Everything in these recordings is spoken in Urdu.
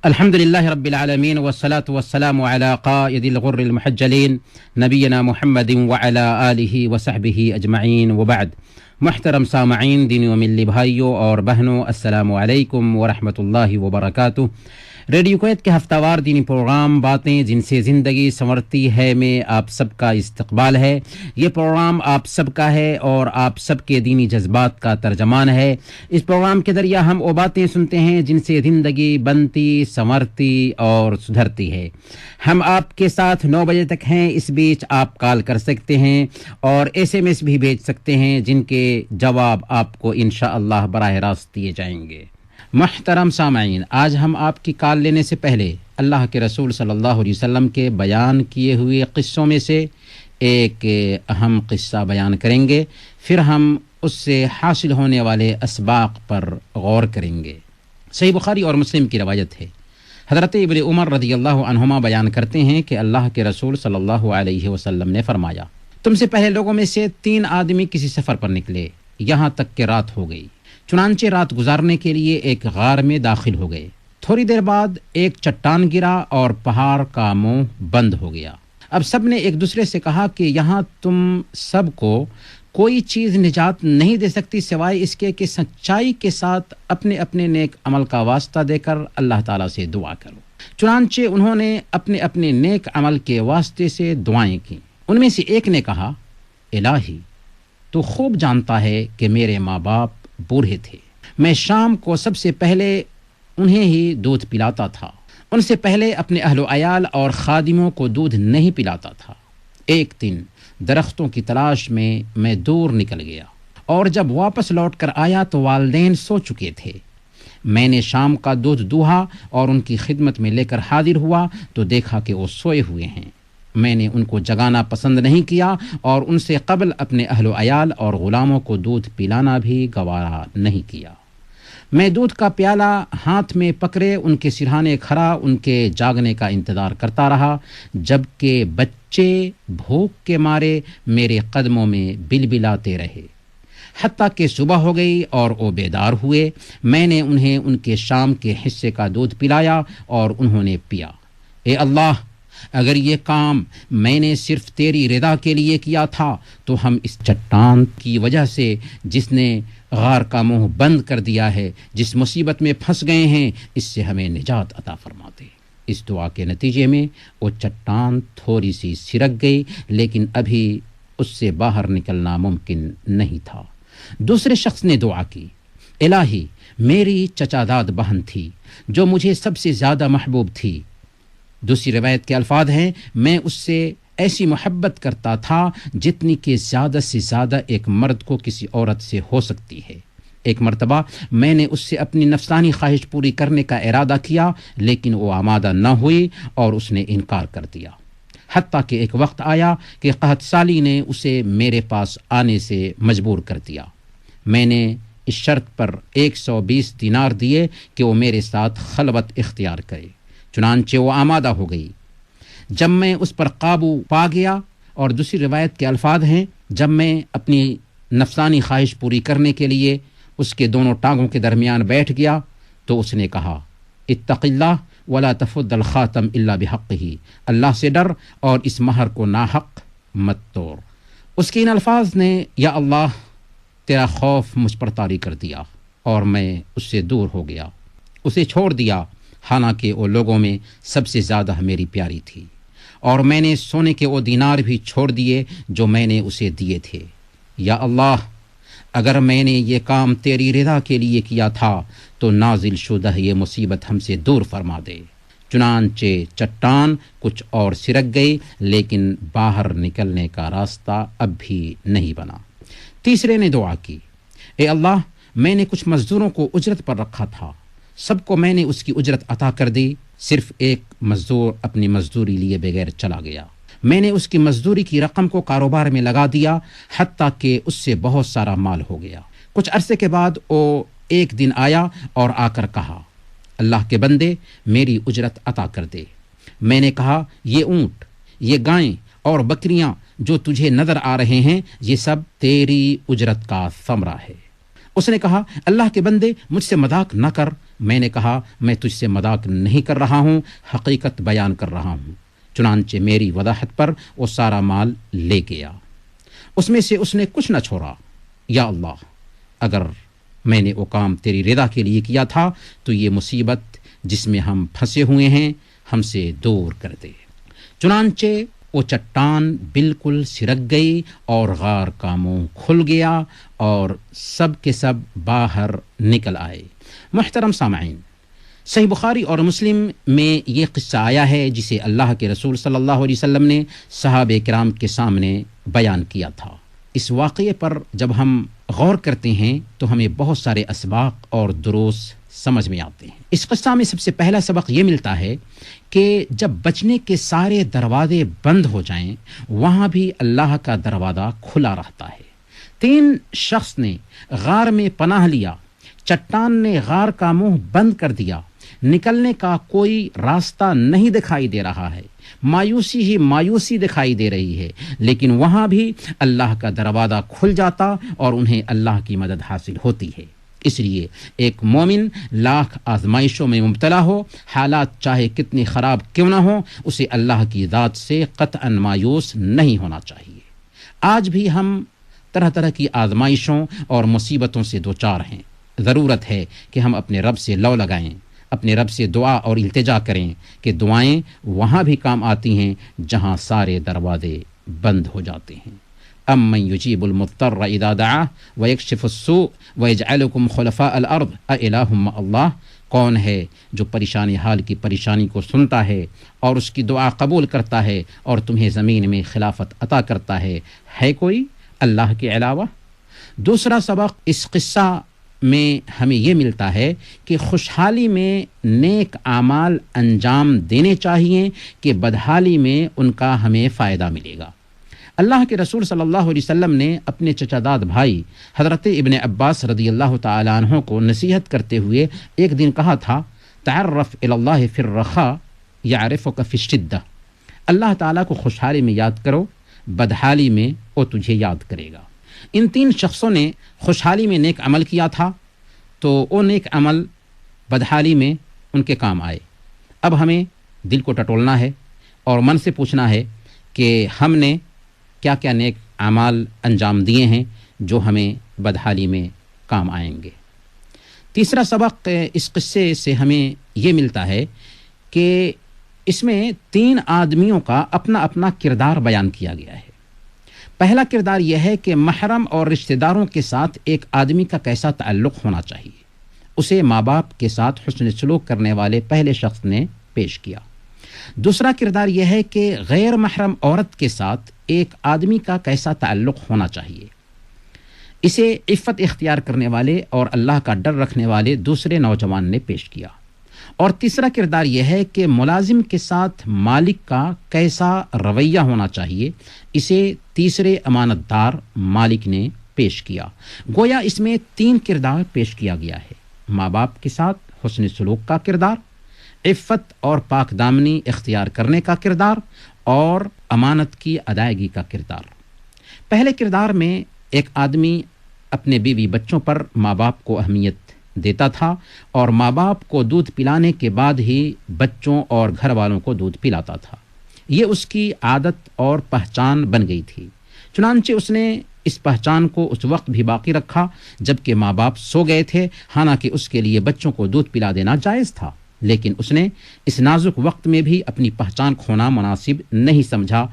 الحمد لله رب العالمين والصلاة والسلام على قائد الغر المحجلين نبينا محمد وعلى آله وصحبه أجمعين وبعد. محترم سامعین، دینی و ملی بھائیوں اور بہنوں، السلام علیکم ورحمۃ اللہ وبرکاتہ۔ ریڈیو کویت کے ہفتہ وار دینی پروگرام باتیں جن سے زندگی سنورتی ہے میں آپ سب کا استقبال ہے۔ یہ پروگرام آپ سب کا ہے اور آپ سب کے دینی جذبات کا ترجمان ہے۔ اس پروگرام کے ذریعہ ہم وہ باتیں سنتے ہیں جن سے زندگی بنتی، سنورتی اور سدھرتی ہے۔ ہم آپ کے ساتھ 9 بجے تک ہیں۔ اس بیچ آپ کال کر سکتے ہیں اور SMS بھی بھیج سکتے ہیں جن کے جواب آپ کو انشاءاللہ براہ راست دیے جائیں گے۔ محترم سامعین، آج ہم آپ کی کال لینے سے پہلے اللہ کے رسول صلی اللہ علیہ وسلم کے بیان کیے ہوئے قصوں میں سے ایک اہم قصہ بیان کریں گے، پھر ہم اس سے حاصل ہونے والے اسباق پر غور کریں گے۔ صحیح بخاری اور مسلم کی روایت ہے، حضرت ابن عمر رضی اللہ عنہما بیان کرتے ہیں کہ اللہ کے رسول صلی اللہ علیہ وسلم نے فرمایا، تم سے پہلے لوگوں میں سے 3 آدمی کسی سفر پر نکلے یہاں تک کہ رات ہو گئی، چنانچہ رات گزارنے کے لیے ایک غار میں داخل ہو گئے۔ تھوڑی دیر بعد ایک چٹان گرا اور پہاڑ کا منہ بند ہو گیا۔ اب سب نے ایک دوسرے سے کہا کہ یہاں تم سب کو کوئی چیز نجات نہیں دے سکتی سوائے اس کے کہ سچائی کے ساتھ اپنے اپنے نیک عمل کا واسطہ دے کر اللہ تعالیٰ سے دعا کرو۔ چنانچہ انہوں نے اپنے اپنے نیک عمل کے واسطے سے دعائیں کی۔ ان میں سے ایک نے کہا، الہی تو خوب جانتا ہے کہ میرے ماں باپ بوڑھے تھے، میں شام کو سب سے پہلے انہیں ہی دودھ پلاتا تھا، ان سے پہلے اپنے اہل و عیال اور خادموں کو دودھ نہیں پلاتا تھا۔ ایک دن درختوں کی تلاش میں دور نکل گیا اور جب واپس لوٹ کر آیا تو والدین سو چکے تھے۔ میں نے شام کا دودھ دوہا اور ان کی خدمت میں لے کر حاضر ہوا تو دیکھا کہ وہ سوئے ہوئے ہیں۔ میں نے ان کو جگانا پسند نہیں کیا اور ان سے قبل اپنے اہل و عیال اور غلاموں کو دودھ پلانا بھی گوارا نہیں کیا۔ میں دودھ کا پیالہ ہاتھ میں پکڑے ان کے سرہانے کھڑا ان کے جاگنے کا انتظار کرتا رہا، جبکہ بچے بھوک کے مارے میرے قدموں میں بلبلاتے رہے، حتیٰ کہ صبح ہو گئی اور وہ بیدار ہوئے۔ میں نے انہیں ان کے شام کے حصے کا دودھ پلایا اور انہوں نے پیا۔ اے اللہ، اگر یہ کام میں نے صرف تیری رضا کے لیے کیا تھا تو ہم اس چٹان کی وجہ سے جس نے غار کا منہ بند کر دیا ہے، جس مصیبت میں پھنس گئے ہیں، اس سے ہمیں نجات عطا فرما دے۔ اس دعا کے نتیجے میں وہ چٹان تھوڑی سی سرک گئی، لیکن ابھی اس سے باہر نکلنا ممکن نہیں تھا۔ دوسرے شخص نے دعا کی، الہی میری چچاداد بہن تھی جو مجھے سب سے زیادہ محبوب تھی۔ دوسری روایت کے الفاظ ہیں، میں اس سے ایسی محبت کرتا تھا جتنی کہ زیادہ سے زیادہ ایک مرد کو کسی عورت سے ہو سکتی ہے۔ ایک مرتبہ میں نے اس سے اپنی نفسانی خواہش پوری کرنے کا ارادہ کیا، لیکن وہ آمادہ نہ ہوئی اور اس نے انکار کر دیا، حتیٰ کہ ایک وقت آیا کہ قحط سالی نے اسے میرے پاس آنے سے مجبور کر دیا۔ میں نے اس شرط پر 120 دینار دیے کہ وہ میرے ساتھ خلوت اختیار کرے، چنانچہ وہ آمادہ ہو گئی۔ جب میں اس پر قابو پا گیا، اور دوسری روایت کے الفاظ ہیں، جب میں اپنی نفسانی خواہش پوری کرنے کے لیے اس کے دونوں ٹانگوں کے درمیان بیٹھ گیا تو اس نے کہا، اتق اللہ ولا تفض الخاتم الا بحقہ، اللہ سے ڈر اور اس مہر کو ناحق مت توڑ۔ اس کے ان الفاظ نے یا اللہ تیرا خوف مجھ پر طاری کر دیا اور میں اس سے دور ہو گیا، اسے چھوڑ دیا، حالانکہ وہ لوگوں میں سب سے زیادہ میری پیاری تھی، اور میں نے سونے کے وہ دینار بھی چھوڑ دیے جو میں نے اسے دیے تھے۔ یا اللہ، اگر میں نے یہ کام تیری رضا کے لیے کیا تھا تو نازل شدہ یہ مصیبت ہم سے دور فرما دے۔ چنانچہ چٹان کچھ اور سرک گئی، لیکن باہر نکلنے کا راستہ اب بھی نہیں بنا۔ تیسرے نے دعا کی، اے اللہ، میں نے کچھ مزدوروں کو اجرت پر رکھا تھا، سب کو میں نے اس کی اجرت عطا کر دی، صرف ایک مزدور اپنی مزدوری لیے بغیر چلا گیا۔ میں نے اس کی مزدوری کی رقم کو کاروبار میں لگا دیا، حتیٰ کہ اس سے بہت سارا مال ہو گیا۔ کچھ عرصے کے بعد وہ ایک دن آیا اور آ کر کہا، اللہ کے بندے میری اجرت عطا کر دے۔ میں نے کہا، یہ اونٹ، یہ گائیں اور بکریاں جو تجھے نظر آ رہے ہیں، یہ سب تیری اجرت کا ثمرہ ہے۔ اس نے کہا، اللہ کے بندے مجھ سے مذاق نہ کر، میں نے کہا میں تجھ سے مذاق نہیں کر رہا ہوں، حقیقت بیان کر رہا ہوں۔ چنانچہ میری وضاحت پر وہ سارا مال لے گیا، اس میں سے اس نے کچھ نہ چھوڑا۔ یا اللہ، اگر میں نے وہ کام تیری رضا کے لیے کیا تھا تو یہ مصیبت جس میں ہم پھنسے ہوئے ہیں ہم سے دور کر دے۔ چنانچہ وہ چٹان بالکل سرک گئی اور غار کا منہ کھل گیا اور سب کے سب باہر نکل آئے۔ محترم سامعین، صحیح بخاری اور مسلم میں یہ قصہ آیا ہے جسے اللہ کے رسول صلی اللہ علیہ وسلم نے صحابہ کرام کے سامنے بیان کیا تھا۔ اس واقعے پر جب ہم غور کرتے ہیں تو ہمیں بہت سارے اسباق اور دروس سمجھ میں آتے ہیں۔ اس قصہ میں سب سے پہلا سبق یہ ملتا ہے کہ جب بچنے کے سارے دروازے بند ہو جائیں وہاں بھی اللہ کا دروازہ کھلا رہتا ہے۔ 3 شخص نے غار میں پناہ لیا، چٹان نے غار کا منہ بند کر دیا، نکلنے کا کوئی راستہ نہیں دکھائی دے رہا ہے، مایوسی ہی مایوسی دکھائی دے رہی ہے، لیکن وہاں بھی اللہ کا دروازہ کھل جاتا اور انہیں اللہ کی مدد حاصل ہوتی ہے۔ اس لیے ایک مومن لاکھ آزمائشوں میں مبتلا ہو، حالات چاہے کتنی خراب کیوں نہ ہو، اسے اللہ کی ذات سے قطعاً مایوس نہیں ہونا چاہیے۔ آج بھی ہم طرح طرح کی آزمائشوں اور مصیبتوں سے دوچار ہیں۔ ضرورت ہے کہ ہم اپنے رب سے لو لگائیں، اپنے رب سے دعا اور التجا کریں کہ دعائیں وہاں بھی کام آتی ہیں جہاں سارے دروازے بند ہو جاتے ہیں۔ امن یجیب المضطر اذا دعاہ ویکشف السوء ویجعلکم خلفاء الارض االہ مع اللہ، کون ہے جو پریشانی حال کی پریشانی کو سنتا ہے اور اس کی دعا قبول کرتا ہے اور تمہیں زمین میں خلافت عطا کرتا ہے کوئی اللہ کے علاوہ؟ دوسرا سبق اس قصہ میں ہمیں یہ ملتا ہے کہ خوشحالی میں نیک اعمال انجام دینے چاہیے کہ بدحالی میں ان کا ہمیں فائدہ ملے گا۔ اللہ کے رسول صلی اللہ علیہ وسلم نے اپنے چچا داد بھائی حضرت ابن عباس رضی اللہ تعالیٰ عنہ کو نصیحت کرتے ہوئے ایک دن کہا تھا، تعرف الی اللہ فی الرخاء یعرفک فی الشدہ، اللہ تعالیٰ کو خوشحالی میں یاد کرو، بدحالی میں وہ تجھے یاد کرے گا۔ ان 3 شخصوں نے خوشحالی میں نیک عمل کیا تھا تو وہ نیک عمل بدحالی میں ان کے کام آئے۔ اب ہمیں دل کو ٹٹولنا ہے اور من سے پوچھنا ہے کہ ہم نے کیا کیا نیک اعمال انجام دیے ہیں جو ہمیں بدحالی میں کام آئیں گے۔ تیسرا سبق اس قصے سے ہمیں یہ ملتا ہے کہ اس میں 3 آدمیوں کا اپنا اپنا کردار بیان کیا گیا ہے۔ پہلا کردار یہ ہے کہ محرم اور رشتہ داروں کے ساتھ ایک آدمی کا کیسا تعلق ہونا چاہیے، اسے ماں باپ کے ساتھ حسن سلوک کرنے والے پہلے شخص نے پیش کیا۔ دوسرا کردار یہ ہے کہ غیر محرم عورت کے ساتھ ایک آدمی کا کیسا تعلق ہونا چاہیے، اسے عفت اختیار کرنے والے اور اللہ کا ڈر رکھنے والے دوسرے نوجوان نے پیش کیا۔ اور تیسرا کردار یہ ہے کہ ملازم کے ساتھ مالک کا کیسا رویہ ہونا چاہیے، اسے تیسرے امانت دار مالک نے پیش کیا۔ گویا اس میں 3 کردار پیش کیا گیا ہے، ماں باپ کے ساتھ حسن سلوک کا کردار، عفت اور پاک دامنی اختیار کرنے کا کردار، اور امانت کی ادائیگی کا کردار۔ پہلے کردار میں ایک آدمی اپنے بیوی بچوں پر ماں باپ کو اہمیت دیتا تھا اور ماں باپ کو دودھ پلانے کے بعد ہی بچوں اور گھر والوں کو دودھ پلاتا تھا۔ یہ اس کی عادت اور پہچان بن گئی تھی، چنانچہ اس نے اس پہچان کو اس وقت بھی باقی رکھا جب کہ ماں باپ سو گئے تھے، حالانکہ اس کے لیے بچوں کو دودھ پلا دینا جائز تھا، لیکن اس نے اس نازک وقت میں بھی اپنی پہچان کھونا مناسب نہیں سمجھا۔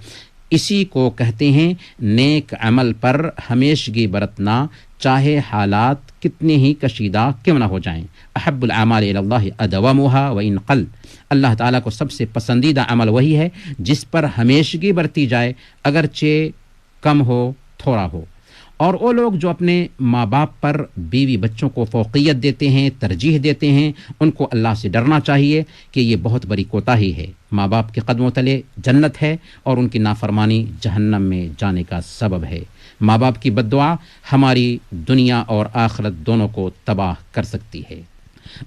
اسی کو کہتے ہیں نیک عمل پر ہمیشگی برتنا، چاہے حالات کتنے ہی کشیدہ کیوں نہ ہو جائیں۔ احب الاعمال الی اللہ ادومها وان قل، اللہ تعالیٰ کو سب سے پسندیدہ عمل وہی ہے جس پر ہمیشگی برتی جائے، اگرچہ کم ہو تھوڑا ہو۔ اور وہ لوگ جو اپنے ماں باپ پر بیوی بچوں کو فوقیت دیتے ہیں، ترجیح دیتے ہیں، ان کو اللہ سے ڈرنا چاہیے کہ یہ بہت بڑی کوتاہی ہے۔ ماں باپ کے قدموں تلے جنت ہے اور ان کی نافرمانی جہنم میں جانے کا سبب ہے۔ ماں باپ کی بد دعا ہماری دنیا اور آخرت دونوں کو تباہ کر سکتی ہے۔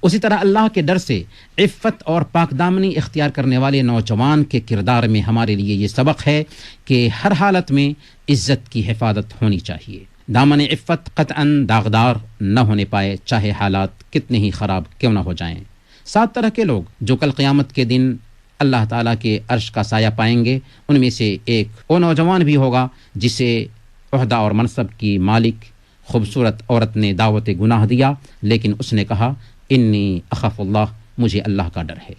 اسی طرح اللہ کے ڈر سے عفت اور پاک دامنی اختیار کرنے والے نوجوان کے کردار میں ہمارے لیے یہ سبق ہے کہ ہر حالت میں عزت کی حفاظت ہونی چاہیے۔ دامن عفت قطعاً داغدار نہ ہونے پائے، چاہے حالات کتنے ہی خراب کیوں نہ ہو جائیں۔ 7 طرح کے لوگ جو کل قیامت کے دن اللہ تعالیٰ کے عرش کا سایہ پائیں گے، ان میں سے ایک وہ نوجوان بھی ہوگا جسے عہدہ اور منصب کی مالک خوبصورت عورت نے دعوت گناہ دیا، لیکن اس نے کہا انی اخاف اللہ، مجھے اللہ کا ڈر ہے۔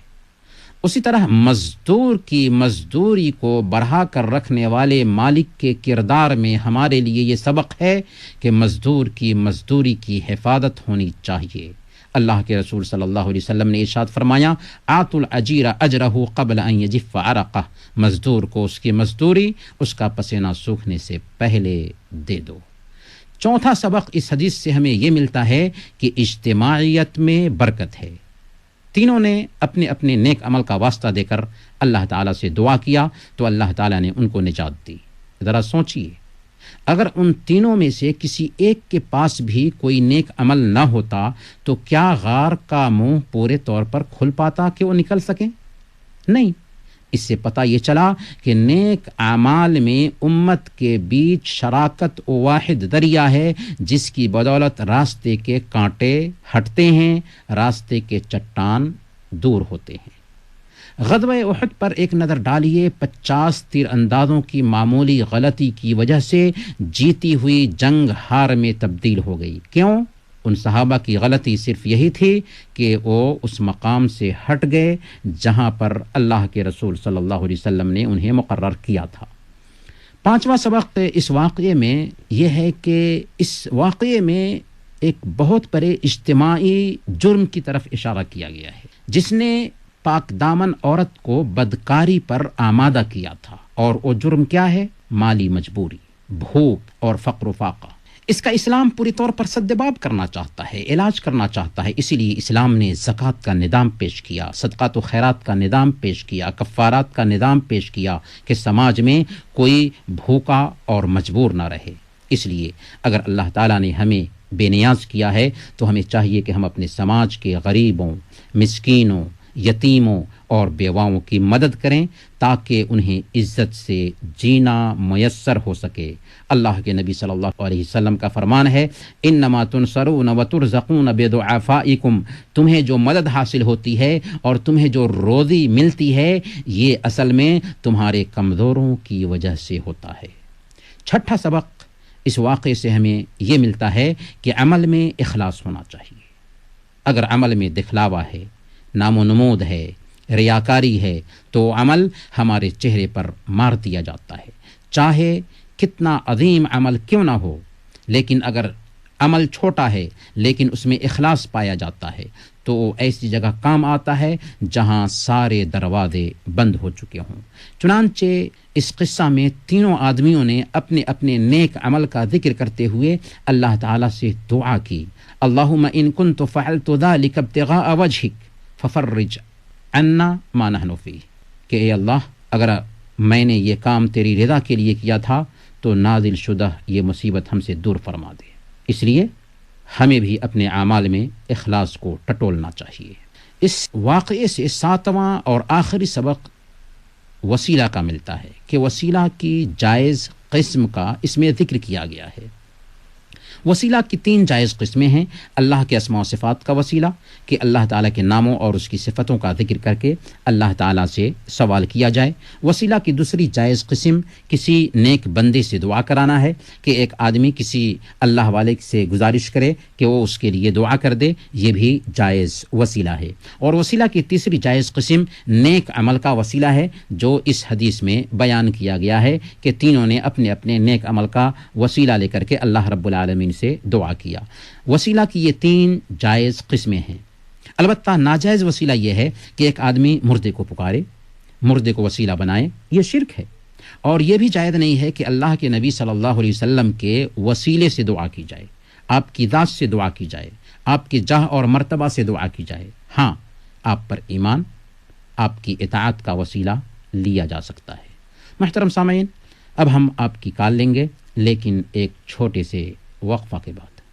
اسی طرح مزدور کی مزدوری کو بڑھا کر رکھنے والے مالک کے کردار میں ہمارے لیے یہ سبق ہے کہ مزدور کی مزدوری کی حفاظت ہونی چاہیے۔ اللہ کے رسول صلی اللہ علیہ وسلم نے ارشاد فرمایا آتوا الاجیر اجرہ قبل ان یجف عرقہ، مزدور کو اس کی مزدوری اس کا پسینہ سوکھنے سے پہلے دے دو۔ چوتھا سبق اس حدیث سے ہمیں یہ ملتا ہے کہ اجتماعیت میں برکت ہے۔ تینوں نے اپنے اپنے نیک عمل کا واسطہ دے کر اللہ تعالیٰ سے دعا کیا تو اللہ تعالیٰ نے ان کو نجات دی۔ ذرا سوچئے، اگر ان تینوں میں سے کسی ایک کے پاس بھی کوئی نیک عمل نہ ہوتا تو کیا غار کا منہ پورے طور پر کھل پاتا کہ وہ نکل سکیں؟ نہیں۔ اس سے پتہ یہ چلا کہ نیک اعمال میں امت کے بیچ شراکت واحد دریا ہے جس کی بدولت راستے کے کانٹے ہٹتے ہیں، راستے کے چٹان دور ہوتے ہیں۔ غزوہ احد پر ایک نظر ڈالیے، 50 تیر اندازوں کی معمولی غلطی کی وجہ سے جیتی ہوئی جنگ ہار میں تبدیل ہو گئی۔ کیوں؟ ان صحابہ کی غلطی صرف یہی تھی کہ وہ اس مقام سے ہٹ گئے جہاں پر اللہ کے رسول صلی اللہ علیہ وسلم نے انہیں مقرر کیا تھا۔ پانچواں سبق اس واقعے میں یہ ہے کہ اس واقعے میں ایک بہت بڑے اجتماعی جرم کی طرف اشارہ کیا گیا ہے جس نے پاک دامن عورت کو بدکاری پر آمادہ کیا تھا، اور وہ جرم کیا ہے؟ مالی مجبوری، بھوک اور فقر و فاقہ۔ اس کا اسلام پوری طور پر سدباب کرنا چاہتا ہے، علاج کرنا چاہتا ہے، اسی لیے اسلام نے زکوٰۃ کا نظام پیش کیا، صدقات و خیرات کا نظام پیش کیا، کفارات کا نظام پیش کیا کہ سماج میں کوئی بھوکا اور مجبور نہ رہے۔ اس لیے اگر اللہ تعالیٰ نے ہمیں بے نیاز کیا ہے تو ہمیں چاہیے کہ ہم اپنے سماج کے غریبوں، مسکینوں، یتیموں اور بیواؤں کی مدد کریں تاکہ انہیں عزت سے جینا میسر ہو سکے۔ اللہ کے نبی صلی اللہ علیہ وسلم کا فرمان ہے انما تنصرون وترزقون بدعافائکم، تمہیں جو مدد حاصل ہوتی ہے اور تمہیں جو روزی ملتی ہے یہ اصل میں تمہارے کمزوروں کی وجہ سے ہوتا ہے۔ چھٹا سبق اس واقعے سے ہمیں یہ ملتا ہے کہ عمل میں اخلاص ہونا چاہیے۔ اگر عمل میں دکھلاوا ہے، نام و نمود ہے، ریاکاری ہے تو عمل ہمارے چہرے پر مار دیا جاتا ہے، چاہے کتنا عظیم عمل کیوں نہ ہو۔ لیکن اگر عمل چھوٹا ہے لیکن اس میں اخلاص پایا جاتا ہے تو وہ ایسی جگہ کام آتا ہے جہاں سارے دروازے بند ہو چکے ہوں۔ چنانچہ اس قصہ میں تینوں آدمیوں نے اپنے اپنے نیک عمل کا ذکر کرتے ہوئے اللہ تعالیٰ سے دعا کی، اللہم ان کنت فعلت ذلک ابتغاء وجہک ففرج عنا ما نحن فیہ، کہ اے اللہ اگر میں نے یہ کام تیری رضا کے لیے کیا تھا تو نازل شدہ یہ مصیبت ہم سے دور فرما دے۔ اس لیے ہمیں بھی اپنے اعمال میں اخلاص کو ٹٹولنا چاہیے۔ اس واقعے سے ساتواں اور آخری سبق وسیلہ کا ملتا ہے کہ وسیلہ کی جائز قسم کا اس میں ذکر کیا گیا ہے۔ وسیلہ کی 3 جائز قسمیں ہیں۔ اللہ کے اسماء و صفات کا وسیلہ کہ اللہ تعالیٰ کے ناموں اور اس کی صفتوں کا ذکر کر کے اللہ تعالیٰ سے سوال کیا جائے۔ وسیلہ کی دوسری جائز قسم کسی نیک بندے سے دعا کرانا ہے کہ ایک آدمی کسی اللہ والے سے گزارش کرے کہ وہ اس کے لیے دعا کر دے، یہ بھی جائز وسیلہ ہے۔ اور وسیلہ کی تیسری جائز قسم نیک عمل کا وسیلہ ہے جو اس حدیث میں بیان کیا گیا ہے کہ تینوں نے اپنے اپنے نیک عمل کا وسیلہ لے کر کے اللہ رب العالمین سے دعا کیا۔ وسیلہ کی یہ 3 جائز قسمیں ہیں۔ البتہ ناجائز وسیلہ یہ ہے کہ ایک آدمی مردے کو پکارے، مردے کو وسیلہ بنائے، یہ شرک ہے۔ اور یہ بھی جائز نہیں ہے کہ اللہ کے نبی صلی اللہ علیہ وسلم کے وسیلے سے دعا کی جائے، آپ کی ذات سے دعا کی جائے، آپ کی جاہ اور مرتبہ سے دعا کی جائے۔ ہاں، آپ پر ایمان، آپ کی اطاعت کا وسیلہ لیا جا سکتا ہے۔ محترم سامعین، اب ہم آپ کی کال لیں گے لیکن ایک چھوٹے سے وقفہ کے بعد۔